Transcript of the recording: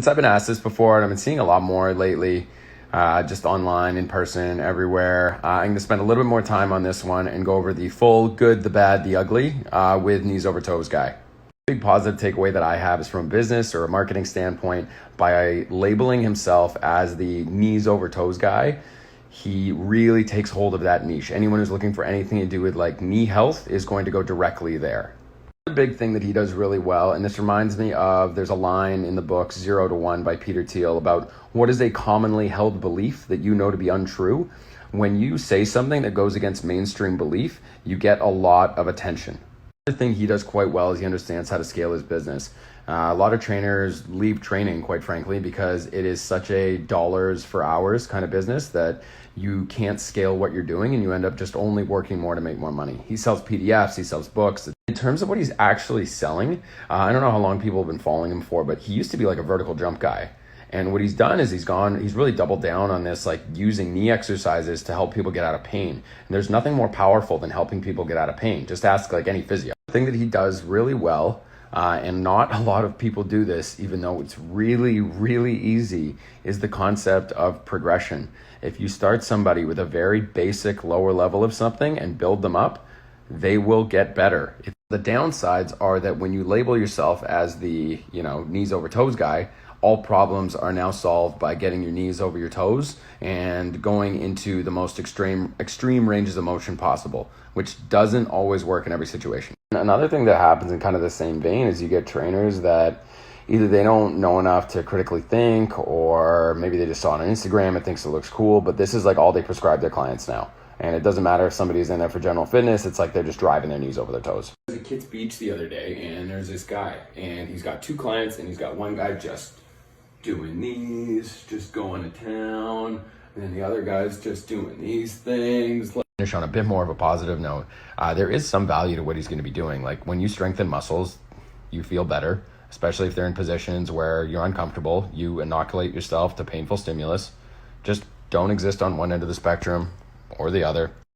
I've been asked this before, and I've been seeing a lot more lately, just online, in person, everywhere. I'm going to spend a little bit more time on this one and go over the full good, the bad, the ugly with knees over toes guy. Big positive takeaway that I have is from a business or a marketing standpoint. By labeling himself as the knees over toes guy, he really takes hold of that niche. Anyone who's looking for anything to do with like knee health is going to go directly there. The big thing that he does really well, and this reminds me of, there's a line in the book 0 to 1 by Peter Thiel about what is a commonly held belief that you know to be untrue. When you say something that goes against mainstream belief, you get a lot of attention. The thing he does quite well is he understands how to scale his business. A lot of trainers leave training, quite frankly, because it is such a dollars for hours kind of business that you can't scale what you're doing and you end up just only working more to make more money. He sells PDFs, he sells books. In terms of what he's actually selling, I don't know how long people have been following him for, but he used to be like a vertical jump guy. And what he's done is he's really doubled down on this, like using knee exercises to help people get out of pain. And there's nothing more powerful than helping people get out of pain. Just ask like any physio. The thing that he does really well, and not a lot of people do this, even though it's really, really easy, is the concept of progression. If you start somebody with a very basic lower level of something and build them up, they will get better. The downsides are that when you label yourself as the, knees over toes guy, all problems are now solved by getting your knees over your toes and going into the most extreme ranges of motion possible, which doesn't always work in every situation. Another thing that happens in kind of the same vein is you get trainers that either they don't know enough to critically think, or maybe they just saw it on Instagram and thinks it looks cool, but this is like all they prescribe their clients now. And it doesn't matter if somebody's in there for general fitness, it's like they're just driving their knees over their toes. I was at Kids Beach the other day, and there's this guy, and he's got 2 clients, and he's got one guy just doing these, just going to town, and then the other guy's just doing these things. Finish on a bit more of a positive note. There is some value to what he's going to be doing. Like when you strengthen muscles, you feel better, especially if they're in positions where you're uncomfortable. You inoculate yourself to painful stimulus. Just don't exist on one end of the spectrum or the other.